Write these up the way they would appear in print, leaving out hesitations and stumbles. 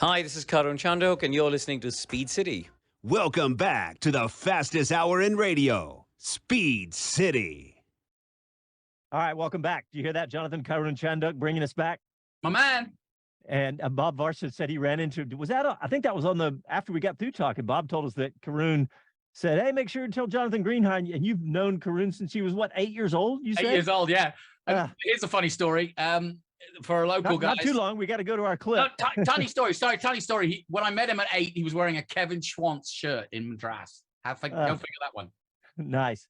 Hi, this is Karun Chandok, and you're listening to Speed City. Welcome back to the fastest hour in radio, Speed City. All right, welcome back. Do you hear that, Jonathan? Karun Chandok bringing us back? My man. And Bob Varsha said he ran into, was that, I think that was on the, after we got through talking, Bob told us that Karun said, hey, make sure to tell Jonathan Greenhine, and you've known Karun since she was, what, 8 years old, you said? 8 years old, yeah. Here's a funny story. For a local guy. Not too long. We got to go to our clip. No, tiny story. Sorry, tiny story. When I met him at 8, he was wearing a Kevin Schwantz shirt in Madras. Don't figure that one. Nice.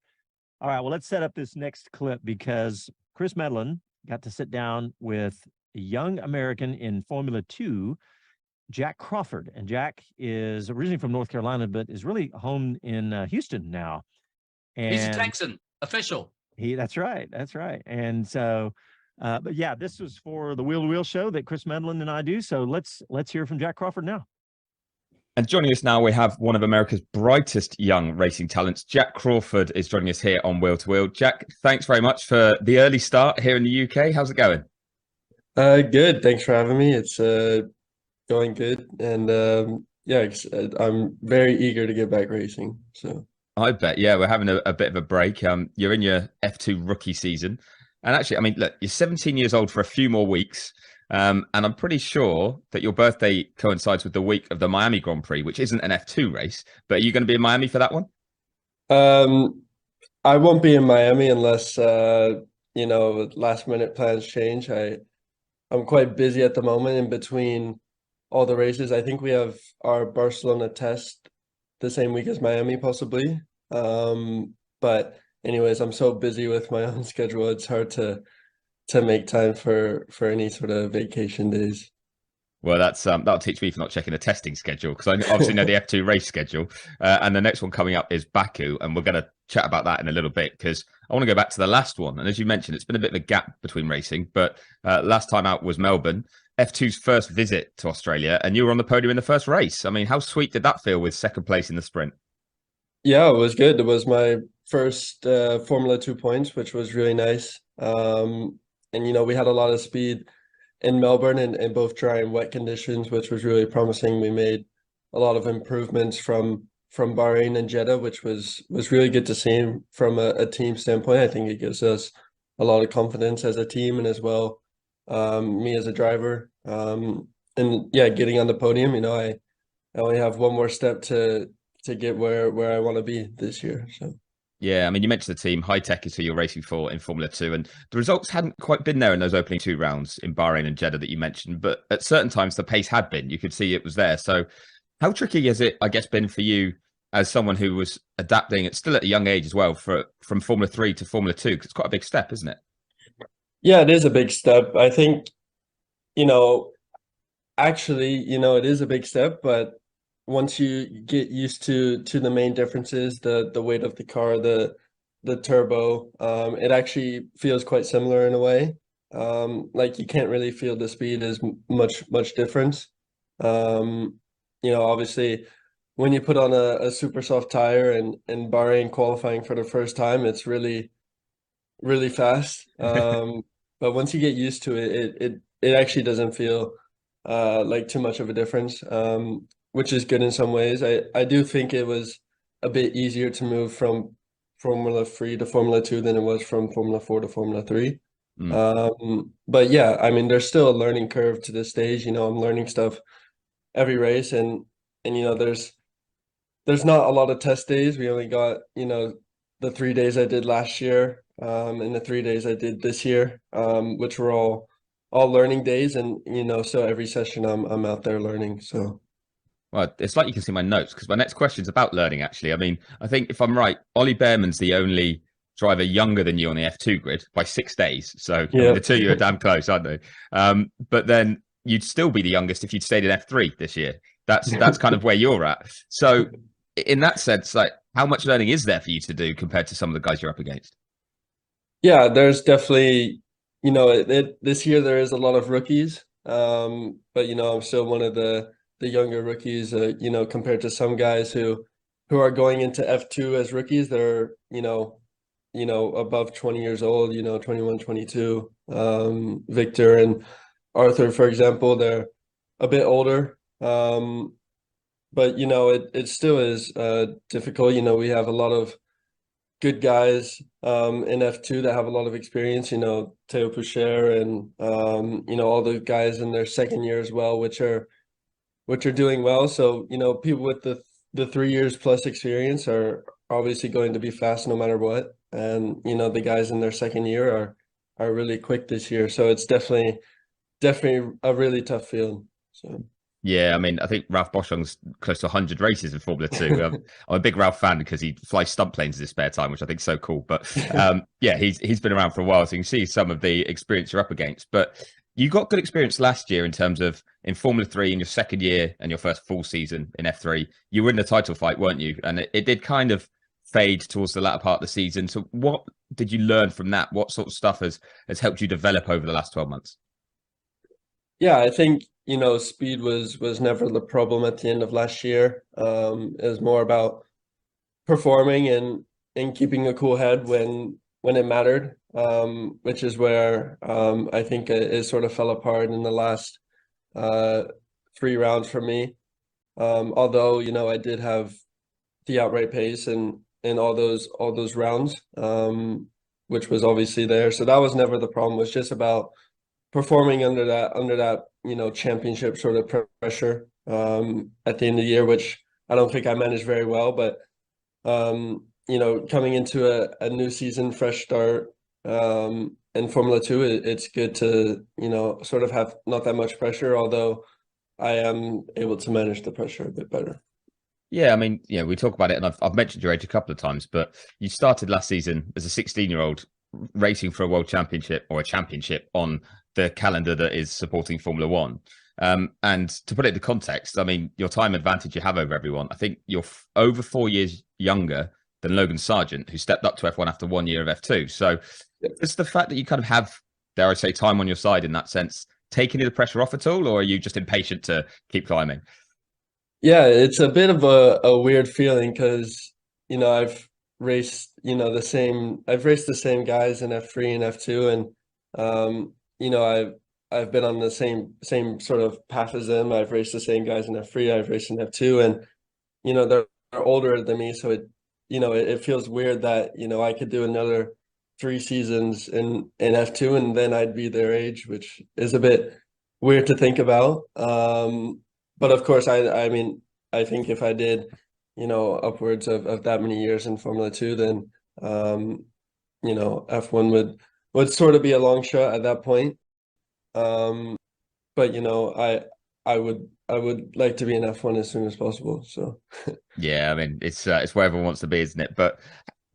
All right, well, let's set up this next clip because Chris Medlin got to sit down with a young American in Formula 2, Jak Crawford. And Jak is originally from North Carolina, but is really home in Houston now. And he's a Texan, official. That's right. That's right. And so, but yeah, this was for the Wheel to Wheel show that Chris Medlin and I do. So let's hear from Jak Crawford now. And joining us now, we have one of America's brightest young racing talents. Jak Crawford is joining us here on Wheel to Wheel. Jak, thanks very much for the early start here in the UK. How's it going? Good. Thanks for having me. It's going good. And yeah, I'm very eager to get back racing. So I bet. Yeah, we're having a bit of a break. You're in your F2 rookie season. And actually, I mean, look, you're 17 years old for a few more weeks. And I'm pretty sure that your birthday coincides with the week of the Miami Grand Prix, which isn't an F2 race. But are you going to be in Miami for that one? I won't be in Miami unless, last minute plans change. I'm quite busy at the moment in between all the races. I think we have our Barcelona test the same week as Miami, possibly. But anyways, I'm so busy with my own schedule, it's hard to make time for any sort of vacation days. Well, that'll teach me for not checking the testing schedule, because I obviously know the F2 race schedule. And the next one coming up is Baku, and we're going to chat about that in a little bit, because I want to go back to the last one. And as you mentioned, it's been a bit of a gap between racing, but last time out was Melbourne, F2's first visit to Australia, and you were on the podium in the first race. I mean, how sweet did that feel with second place in the sprint? Yeah, it was good. It was my first Formula 2 points, which was really nice. And, we had a lot of speed in Melbourne in both dry and wet conditions, which was really promising. We made a lot of improvements from Bahrain and Jeddah, which was really good to see from a team standpoint. I think it gives us a lot of confidence as a team, and as well, me as a driver. And yeah, getting on the podium, I only have one more step to get where I want to be this year. So. Yeah, I mean, you mentioned the team. High Tech is who you're racing for in Formula 2, and the results hadn't quite been there in those opening 2 rounds in Bahrain and Jeddah that you mentioned, but at certain times the pace had been. You could see it was there. So how tricky has it, I guess, been for you as someone who was adapting still at a young age as well from Formula 3 to Formula 2? Because it's quite a big step, isn't it? Yeah, it is a big step. I think, actually, it is a big step, but once you get used to the main differences, the weight of the car, the turbo, it actually feels quite similar in a way. Like you can't really feel the speed as much difference. Obviously when you put on a super soft tire and in Bahrain qualifying for the first time, it's really, really fast. But once you get used to it, it actually doesn't feel like too much of a difference. Which is good in some ways. I do think it was a bit easier to move from Formula 3 to Formula 2 than it was from Formula 4 to Formula 3. But yeah, I mean, there's still a learning curve to this stage. I'm learning stuff every race, and there's not a lot of test days. We only got, the 3 days I did last year, and the 3 days I did this year, which were all learning days. And, so every session I'm out there learning, so. Well, it's like you can see my notes, because my next question is about learning, actually. I mean, I think if I'm right, Ollie Behrman's the only driver younger than you on the F2 grid by 6 days. So yeah. I mean, the two of you are damn close, aren't they? But then you'd still be the youngest if you'd stayed in F3 this year. That's kind of where you're at. So in that sense, like, how much learning is there for you to do compared to some of the guys you're up against? Yeah, there's definitely, this year there is a lot of rookies. But, I'm still one of the younger rookies, compared to some guys who are going into F2 as rookies. They're, above 20 years old, 21, 22. Victor and Arthur, for example, they're a bit older. But it still is difficult. We have a lot of good guys in F2 that have a lot of experience, Theo Poucher and all the guys in their second year as well, which are doing well. So, people with the 3 years plus experience are obviously going to be fast no matter what. And, the guys in their second year are really quick this year. So it's definitely a really tough field. So Yeah, I mean, I think Ralph Boschung's close to 100 races in Formula 2. I'm a big Ralph fan because he flies stunt planes in his spare time, which I think is so cool. But yeah, he's been around for a while, so you can see some of the experience you're up against. But you got good experience last year in terms of in Formula 3 in your second year and your first full season in F3. You were in the title fight, weren't you? And it did kind of fade towards the latter part of the season. So what did you learn from that? What sort of stuff has helped you develop over the last 12 months? Yeah, I think speed was never the problem at the end of last year. It was more about performing and keeping a cool head when it mattered, which is where I think it sort of fell apart in the last 3 rounds for me. Although I did have the outright pace in all those rounds, which was obviously there. So that was never the problem. It was just about performing under that championship sort of pressure at the end of the year, which I don't think I managed very well. But coming into a new season, fresh start in Formula 2, it's good to sort of have not that much pressure, although I am able to manage the pressure a bit better. Yeah, I mean, we talk about it, and I've mentioned your age a couple of times, but you started last season as a 16-year-old racing for a world championship or a championship on the calendar that is supporting Formula 1. And to put it into context, I mean, your time advantage you have over everyone, I think you're over 4 years younger than Logan Sargent, who stepped up to F1 after 1 year of F2. So it's the fact that you kind of have, dare I say, time on your side in that sense, taking the pressure off at all, or are you just impatient to keep climbing? Yeah, it's a bit of a weird feeling because, I've raced, I've raced the same guys in F3 and F2, and I've been on the same sort of path as them. I've raced the same guys in F3, I've raced in F2, and they're older than me, so it feels weird that I could do another 3 seasons in F2 and then I'd be their age, which is a bit weird to think about. But of course, I mean, I think if I did, upwards of that many years in Formula 2, then F1 would sort of be a long shot at that point. But I would like to be in F1 as soon as possible. So yeah, I mean, it's where everyone wants to be, isn't it? But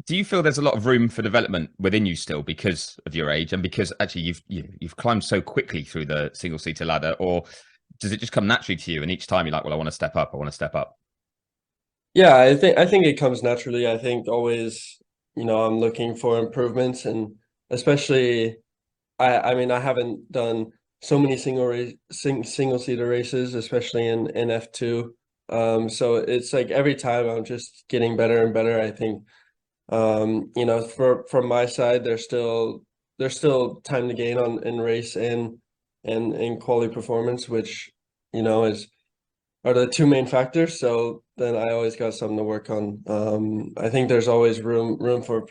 do you feel there's a lot of room for development within you still because of your age and because actually you've climbed so quickly through the single seater ladder, or does it just come naturally to you and each time you're like, well, I want to step up, I want to step up? Yeah, I think it comes naturally. I think always, I'm looking for improvements, and especially I mean, I haven't done so many single seater races, especially in F2. So it's like every time I'm just getting better and better. I think from my side, there's still time to gain in race and in quality performance, which are the 2 main factors. So then I always got something to work on. I think there's always room for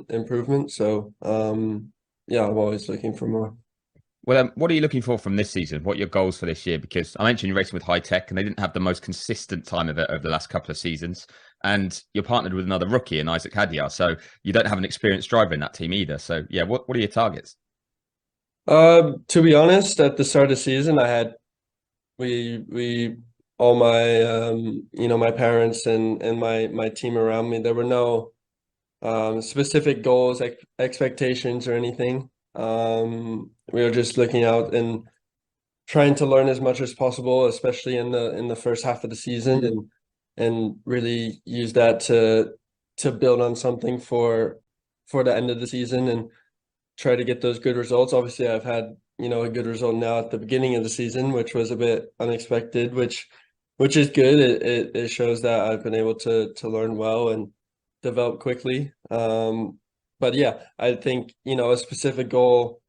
improvement. So yeah, I'm always looking for more. Well, what are you looking for from this season? What are your goals for this year? Because I mentioned you're racing with High Tech and they didn't have the most consistent time of it over the last couple of seasons. And you're partnered with another rookie in Isaac Hadjar. So you don't have an experienced driver in that team either. So yeah, what are your targets? To be honest, at the start of the season, I had we all my my parents and my team around me. There were no specific goals, expectations or anything. We were just looking out and trying to learn as much as possible, especially in the first half of the season, and really use that to build on something for the end of the season and try to get those good results. Obviously, I've had a good result now at the beginning of the season, which was a bit unexpected, which is good. It shows that I've been able to learn well and develop quickly. But yeah, I think a specific goal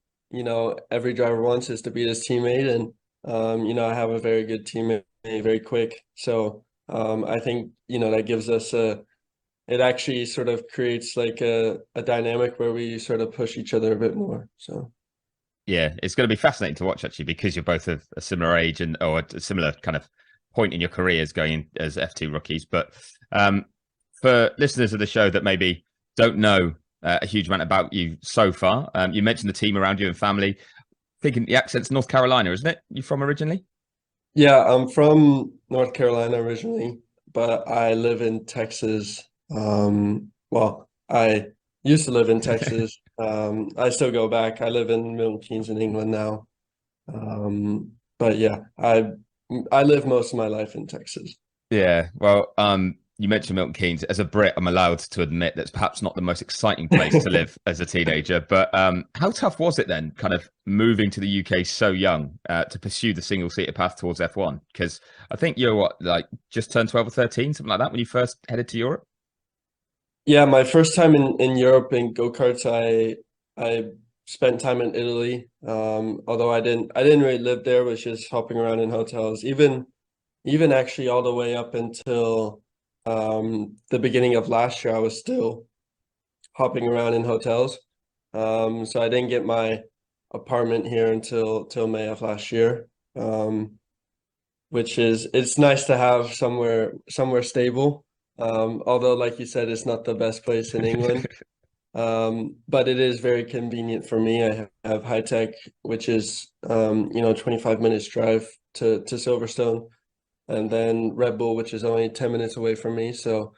every driver wants is to beat his teammate, and I have a very good teammate very quick. So I think, that gives us it actually sort of creates like a dynamic where we sort of push each other a bit more. So. Yeah, it's going to be fascinating to watch actually, because you're both of a similar age or a similar kind of point in your careers going in as F2 rookies. But for listeners of the show that maybe don't know a huge amount about you so far, you mentioned the team around you and family. Thinking the accent's North Carolina, isn't it? You from originally? Yeah, I'm from North Carolina originally, but I live in Texas. Well, I used to live in Texas. I still go back. I live in Milton Keynes in England now. But yeah, I live most of my life in Texas. Yeah, well, you mentioned Milton Keynes. As a Brit, I'm allowed to admit that's perhaps not the most exciting place to live as a teenager. But how tough was it then, kind of moving to the UK so young to pursue the single-seater path towards F1? Because I think you're just turned 12 or 13, something like that, when you first headed to Europe? Yeah, my first time in Europe in go-karts, I spent time in Italy. Although I didn't really live there, was just hopping around in hotels. Even actually all the way up until the beginning of last year, I was still hopping around in hotels. So I didn't get my apartment here until May of last year. Which it's nice to have somewhere stable. Although, like you said, it's not the best place in England. But it is very convenient for me. I have High Tech, which is 25 minutes drive to Silverstone, and then Red Bull, which is only 10 minutes away from me. So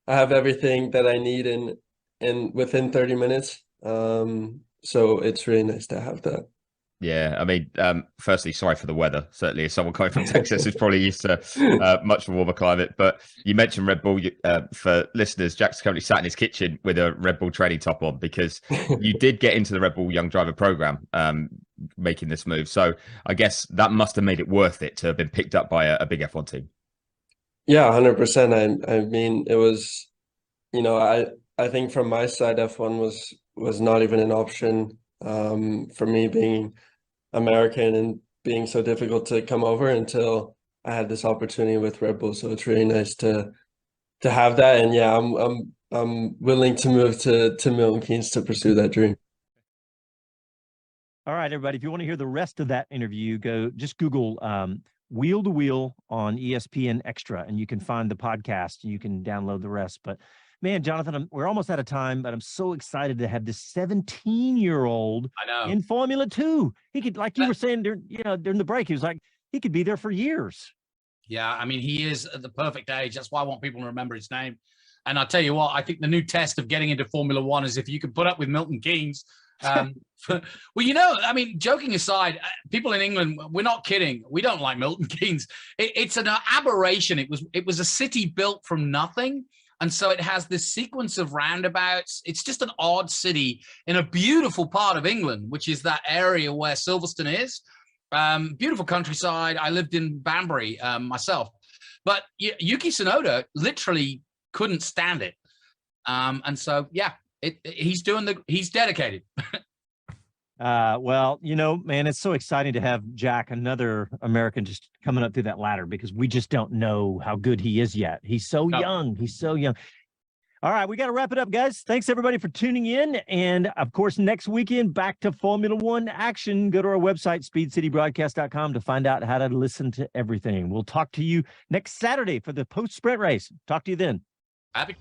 I have everything that I need in within 30 minutes. So it's really nice to have that. Yeah, I mean, firstly, sorry for the weather. Certainly, as someone coming from Texas who's probably used to much warmer climate. But you mentioned Red Bull. For listeners, Jack's currently sat in his kitchen with a Red Bull training top on, because you did get into the Red Bull Young Driver program, making this move. So I guess that must have made it worth it to have been picked up by a big F1 team. Yeah, 100%. I mean, it was, I think from my side, F1 was not even an option. For me, being American and being so difficult to come over, until I had this opportunity with Red Bull. So it's really nice to have that. And yeah, I'm willing to move to Milton Keynes to pursue that dream. All right, everybody. If you want to hear the rest of that interview, just Google Wheel to Wheel on ESPN Extra, and you can find the podcast. You can download the rest. But man, Jonathan, we're almost out of time, but I'm so excited to have this 17-year-old in Formula 2. He could, like you were saying during the break, he was like, he could be there for years. Yeah, I mean, he is at the perfect age. That's why I want people to remember his name. And I'll tell you what, I think the new test of getting into Formula 1 is if you can put up with Milton Keynes. Well, I mean, joking aside, people in England, we're not kidding. We don't like Milton Keynes. It's an aberration. It was a city built from nothing. And so it has this sequence of roundabouts. It's just an odd city in a beautiful part of England, which is that area where Silverstone is. Beautiful countryside. I lived in Banbury myself. But Yuki Tsunoda literally couldn't stand it. And so, yeah, he's dedicated. Well, man, it's so exciting to have Jack, another American, just coming up through that ladder, because we just don't know how good he is yet. He's so young. He's so young. All right, we got to wrap it up, guys. Thanks, everybody, for tuning in. And, of course, next weekend, back to Formula 1 action. Go to our website, speedcitybroadcast.com, to find out how to listen to everything. We'll talk to you next Saturday for the post-sprint race. Talk to you then. Happy.